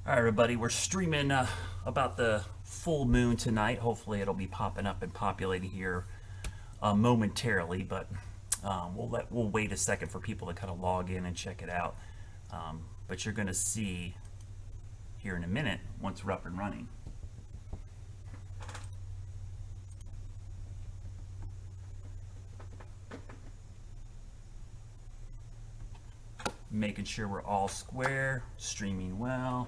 All right, everybody, we're streaming about the full moon tonight. Hopefully, it'll be popping up and populating here momentarily, but we'll wait a second for people to kind of log in and check it out. But you're going to see here in a minute once we're up and running. Making sure we're all square, streaming well.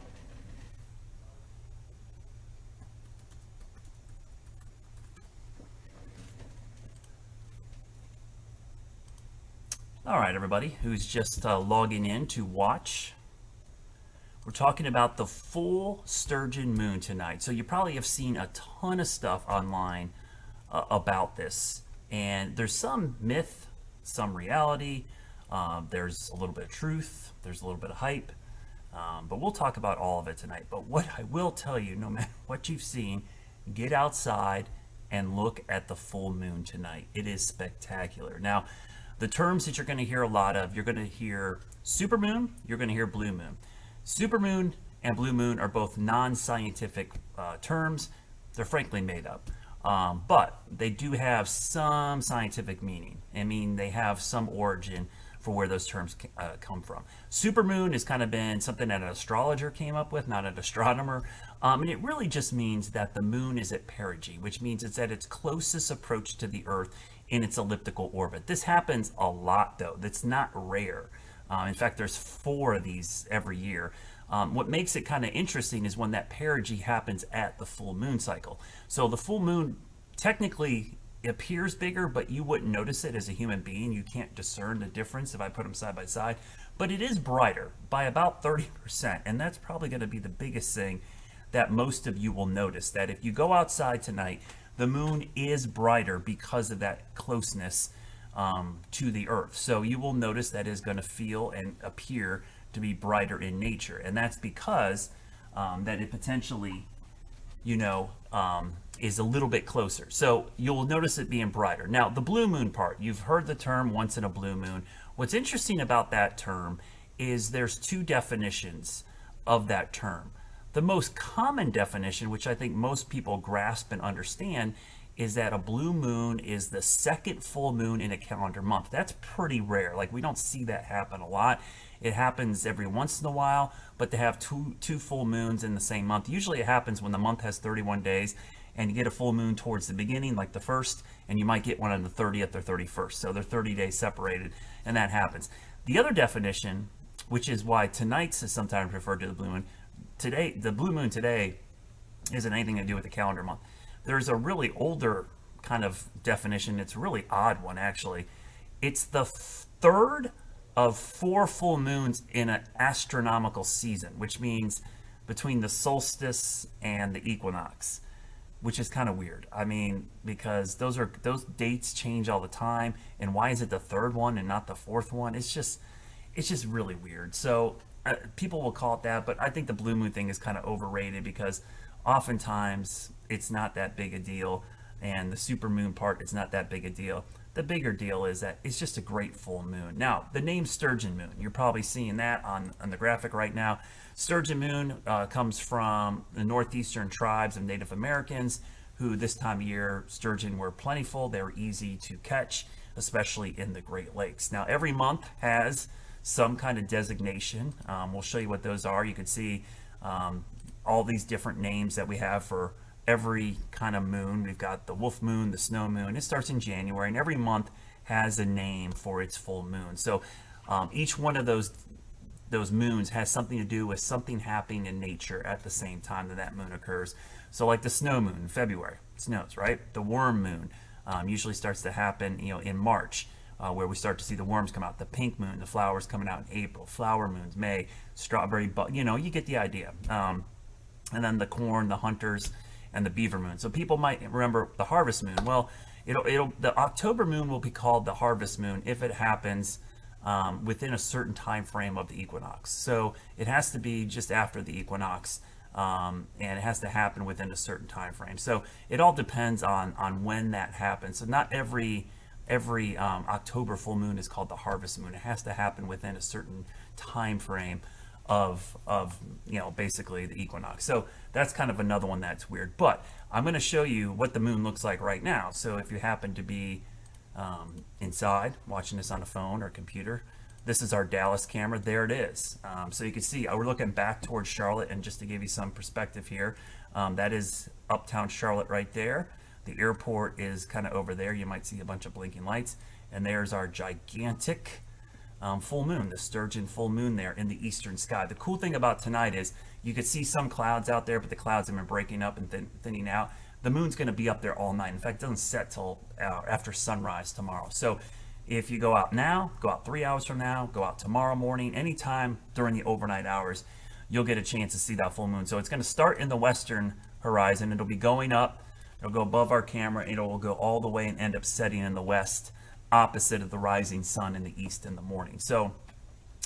All right, everybody who's just logging in to watch. We're talking about the full sturgeon moon tonight. So you probably have seen a ton of stuff online about this. And there's some myth, some reality. There's a little bit of truth. There's a little bit of hype. But we'll talk about all of it tonight. But what I will tell you, no matter what you've seen, get outside and look at the full moon tonight. It is spectacular. Now, the terms that you're going to hear a lot of, you're going to hear supermoon, you're going to hear blue moon. Supermoon and blue moon are both non-scientific terms. They're frankly made up. But they do have some scientific meaning. I mean, they have some origin for where those terms come from. Supermoon has kind of been something that an astrologer came up with, not an astronomer. And it really just means that the moon is at perigee, which means it's at its closest approach to the Earth in its elliptical orbit. This happens a lot, though. That's not rare. In fact, there's 4 of these every year. What makes it kind of interesting is when that perigee happens at the full moon cycle. So the full moon technically appears bigger, but you wouldn't notice it as a human being. You can't discern the difference if I put them side by side. But it is brighter by about 30%. And that's probably going to be the biggest thing that most of you will notice, that if you go outside tonight, the moon is brighter because of that closeness to the Earth. So you will notice that is going to feel and appear to be brighter in nature. And that's because that it potentially, is a little bit closer. So you'll notice it being brighter. Now, the blue moon part, you've heard the term once in a blue moon. What's interesting about that term is there's 2 definitions of that term. The most common definition, which I think most people grasp and understand, is that a blue moon is the second full moon in a calendar month. That's pretty rare. Like, we don't see that happen a lot. It happens every once in a while, but to have two full moons in the same month, usually it happens when the month has 31 days and you get a full moon towards the beginning, like the first, and you might get one on the 30th or 31st. So they're 30 days separated, and that happens. The other definition, which is why tonight's is sometimes referred to the blue moon, today, the blue moon today isn't anything to do with the calendar month. There's a really older kind of definition. It's a really odd one, actually. It's the third of 4 full moons in an astronomical season, which means between the solstice and the equinox, which is kind of weird. I mean, because those dates change all the time, and why is it the third one and not the fourth one? It's just really weird. So people will call it that, but I think the blue moon thing is kind of overrated because oftentimes it's not that big a deal, and the super moon part is not that big a deal. The bigger deal is that it's just a great full moon. Now, the name sturgeon moon, you're probably seeing that on the graphic right now. Sturgeon moon comes from the northeastern tribes of Native Americans who this time of year, sturgeon were plentiful. They were easy to catch, especially in the Great Lakes. Now, every month has some kind of designation. We'll show you what those are. You can see all these different names that we have for every kind of moon. We've got the wolf moon, the snow moon. It starts in January, and every month has a name for its full moon. So each one of those moons has something to do with something happening in nature at the same time that moon occurs. So like the snow moon in February, it snows, right? The worm moon usually starts to happen, in March, where we start to see the worms come out. The pink moon, the flowers coming out in April. Flower moons, May. Strawberry, you get the idea. And then the corn, the hunters, and the beaver moon. So people might remember the harvest moon. Well, the October moon will be called the harvest moon if it happens within a certain time frame of the equinox. So it has to be just after the equinox, and it has to happen within a certain time frame. So it all depends on when that happens. So not every October full moon is called the harvest moon. It has to happen within a certain time frame of basically the equinox. So that's kind of another one that's weird. But I'm going to show you what the moon looks like right now. So if you happen to be inside watching this on a phone or computer, this is our Dallas camera. There it is. So you can see we're looking back towards Charlotte, and just to give you some perspective here, that is uptown Charlotte right there. The airport is kind of over there. You might see a bunch of blinking lights, and there's our gigantic full moon, the sturgeon full moon there in the eastern sky. The cool thing about tonight is you could see some clouds out there, but the clouds have been breaking up and thinning out. The moon's going to be up there all night. In fact, it doesn't set till after sunrise tomorrow. So if you go out now, go out 3 hours from now, go out tomorrow morning, anytime during the overnight hours, you'll get a chance to see that full moon. So it's going to start in the western horizon. It'll be going up. It'll go above our camera. It will go all the way and end up setting in the west, opposite of the rising sun in the east in the morning. So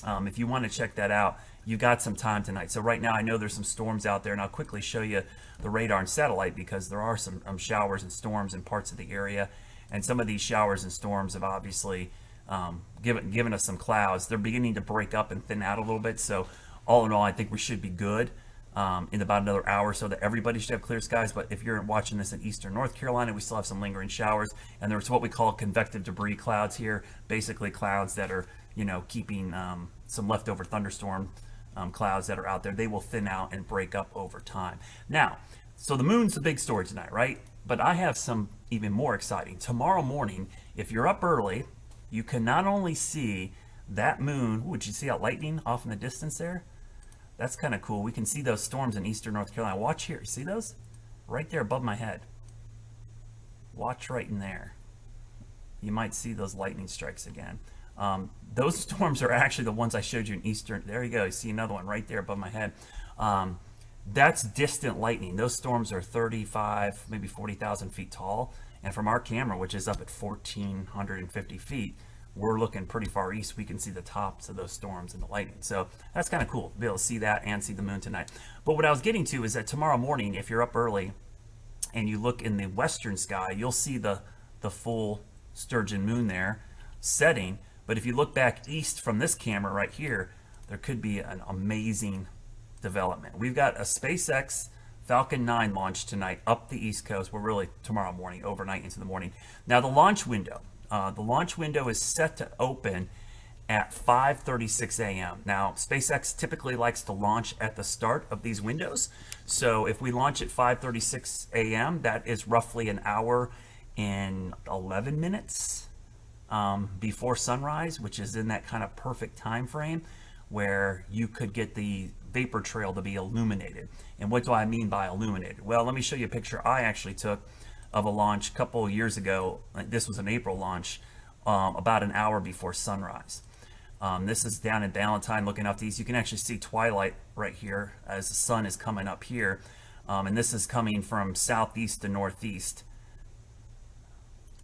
if you want to check that out, you got some time tonight. So right now I know there's some storms out there, and I'll quickly show you the radar and satellite, because there are some showers and storms in parts of the area, and some of these showers and storms have obviously given us some clouds. They're beginning to break up and thin out a little bit. So all in all, I think we should be good in about another hour, so that everybody should have clear skies. But if you're watching this in eastern North Carolina, we still have some lingering showers, and there's what we call convective debris clouds here, basically clouds that are keeping some leftover thunderstorm clouds that are out there. They will thin out and break up over time. Now, so the moon's the big story tonight, right? But I have some even more exciting. Tomorrow morning, if you're up early, you can not only see that moon. Would you see that lightning off in the distance there? That's kind of cool. We can see those storms in eastern North Carolina. Watch here. See those? Right there above my head. Watch right in there. You might see those lightning strikes again. Those storms are actually the ones I showed you in eastern. There you go. You see another one right there above my head. That's distant lightning. Those storms are 35, maybe 40,000 feet tall. And from our camera, which is up at 1,450 feet, we're looking pretty far east. We can see the tops of those storms and the lightning. So that's kind of cool to be able to see that and see the moon tonight. But what I was getting to is that tomorrow morning, if you're up early and you look in the western sky, you'll see the full sturgeon moon there setting. But if you look back east from this camera right here, there could be an amazing development. We've got a SpaceX Falcon 9 launch tonight up the East Coast. We're really tomorrow morning, overnight into the morning. Now the launch window is set to open at 5:36 a.m. Now SpaceX typically likes to launch at the start of these windows. So if we launch at 5:36 a.m., that is roughly an hour and 11 minutes before sunrise, which is in that kind of perfect time frame where you could get the vapor trail to be illuminated. And what do I mean by illuminated? Well, let me show you a picture I actually took of a launch a couple of years ago. This was an April launch, about an hour before sunrise. This is down in Valentine, looking out to the east. You can actually see twilight right here as the sun is coming up here. And this is coming from southeast to northeast.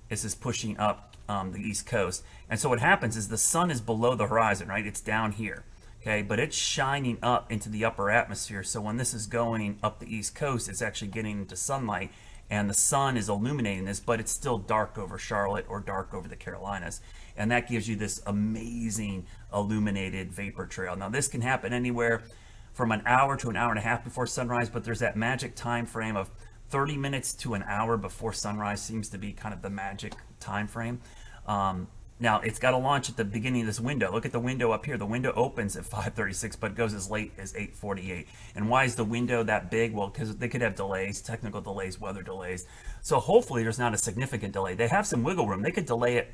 This is pushing up the East Coast. And so what happens is the sun is below the horizon, right? It's down here. Okay, but it's shining up into the upper atmosphere. So when this is going up the East Coast, it's actually getting into sunlight, and the sun is illuminating this, but it's still dark over Charlotte or dark over the Carolinas. And that gives you this amazing illuminated vapor trail. Now this can happen anywhere from an hour to an hour and a half before sunrise, but there's that magic time frame of 30 minutes to an hour before sunrise seems to be kind of the magic time frame. Now, it's got to launch at the beginning of this window. Look at the window up here. The window opens at 5:36, but goes as late as 8:48. And why is the window that big? Well, because they could have delays, technical delays, weather delays. So hopefully there's not a significant delay. They have some wiggle room. They could delay it,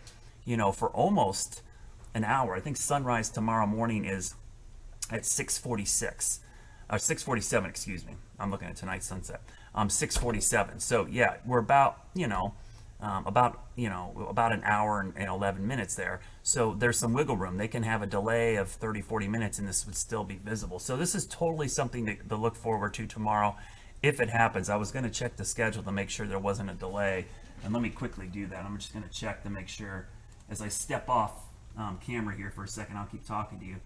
for almost an hour. I think sunrise tomorrow morning is at 6:46. 6:47, excuse me. I'm looking at tonight's sunset. 6:47. So, yeah, we're about an hour and 11 minutes there. So there's some wiggle room. They can have a delay of 30, 40 minutes and this would still be visible. So this is totally something to look forward to tomorrow if it happens. I was going to check the schedule to make sure there wasn't a delay. And let me quickly do that. I'm just going to check to make sure as I step off camera here for a second. I'll keep talking to you.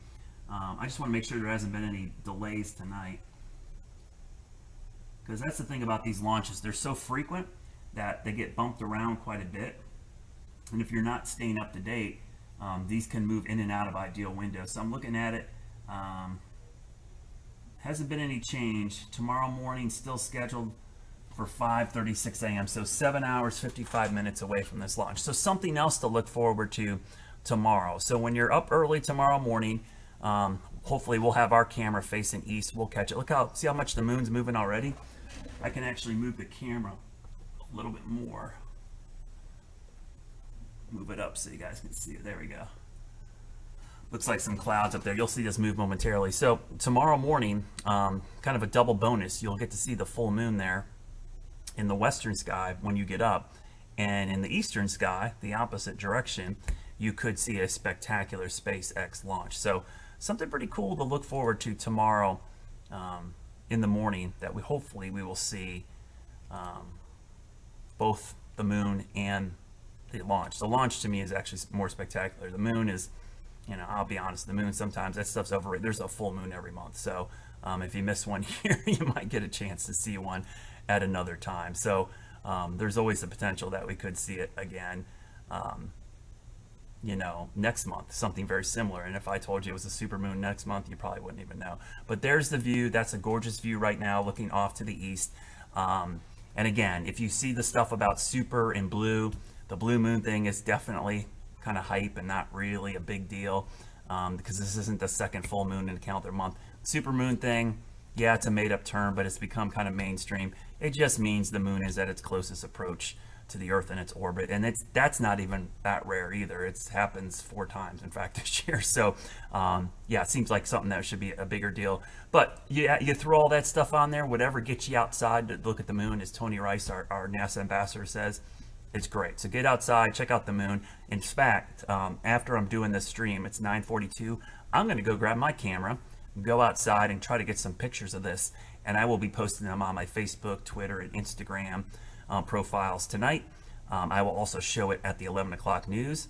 I just want to make sure there hasn't been any delays tonight. Because that's the thing about these launches. They're so frequent that they get bumped around quite a bit, and if you're not staying up to date, these can move in and out of ideal windows. So I'm looking at it. hasn't been any change. Tomorrow morning still scheduled for 5:36 a.m. So 7 hours 55 minutes away from this launch. So something else to look forward to tomorrow. So when you're up early tomorrow morning, hopefully we'll have our camera facing east. We'll catch it. See how much the moon's moving already? I can actually move the camera a little bit more. Move it up so you guys can see it. There we go. Looks like some clouds up there. You'll see this move momentarily. So tomorrow morning, kind of a double bonus. You'll get to see the full moon there in the western sky when you get up. And in the eastern sky, the opposite direction, you could see a spectacular SpaceX launch. So something pretty cool to look forward to tomorrow in the morning, that hopefully we will see both the moon and the launch. The launch to me is actually more spectacular. The moon is, I'll be honest, the moon sometimes, that stuff's overrated. There's a full moon every month. So if you miss one here, you might get a chance to see one at another time. So there's always the potential that we could see it again, next month, something very similar. And if I told you it was a super moon next month, you probably wouldn't even know. But there's the view. That's a gorgeous view right now, looking off to the east. And again, if you see the stuff about super and blue, the blue moon thing is definitely kind of hype and not really a big deal, because this isn't the second full moon in a calendar month. Super moon thing, yeah, it's a made-up term, but it's become kind of mainstream. It just means the moon is at its closest approach to the Earth in its orbit, and that's not even that rare either. It happens 4 times, in fact, this year. So, yeah, it seems like something that should be a bigger deal. But yeah, you throw all that stuff on there, whatever gets you outside to look at the moon, as Tony Rice, our NASA ambassador, says. It's great. So get outside, check out the moon. In fact, after I'm doing this stream, it's 9:42. I'm going to go grab my camera, go outside, and try to get some pictures of this. And I will be posting them on my Facebook, Twitter, and Instagram profiles tonight. I will also show it at the 11 o'clock news.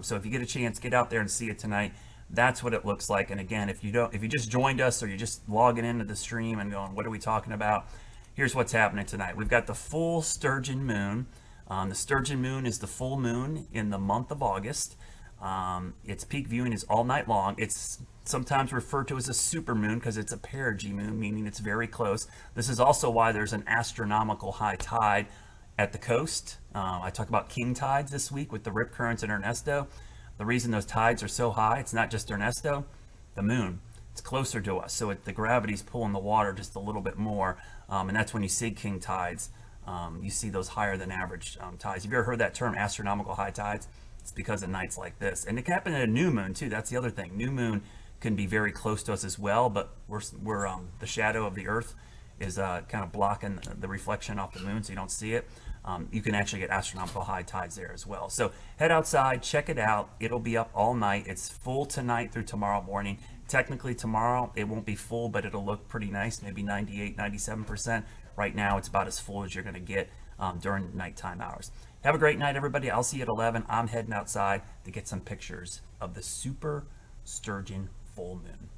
So if you get a chance, get out there and see it tonight. That's what it looks like. And again, if you just joined us, or you're just logging into the stream and going, what are we talking about? Here's what's happening tonight. We've got the full sturgeon moon. The sturgeon moon is the full moon in the month of August. Its peak viewing is all night long. It's sometimes referred to as a supermoon because it's a perigee moon, meaning it's very close. This is also why there's an astronomical high tide at the coast. I talked about king tides this week with the rip currents in Ernesto. The reason those tides are so high, it's not just Ernesto, the moon. It's closer to us, so the gravity's pulling the water just a little bit more, and that's when you see king tides. You see those higher than average tides. Have you ever heard that term, astronomical high tides? It's because of nights like this. And it can happen at a new moon too. That's the other thing. New moon can be very close to us as well, but we're the shadow of the Earth is kind of blocking the reflection off the moon, so you don't see it. You can actually get astronomical high tides there as well. So head outside, check it out. It'll be up all night. It's full tonight through tomorrow morning. Technically tomorrow it won't be full, but it'll look pretty nice, maybe 98, 97%. Right now it's about as full as you're going to get during nighttime hours. Have a great night, everybody. I'll see you at 11. I'm heading outside to get some pictures of the super sturgeon full moon.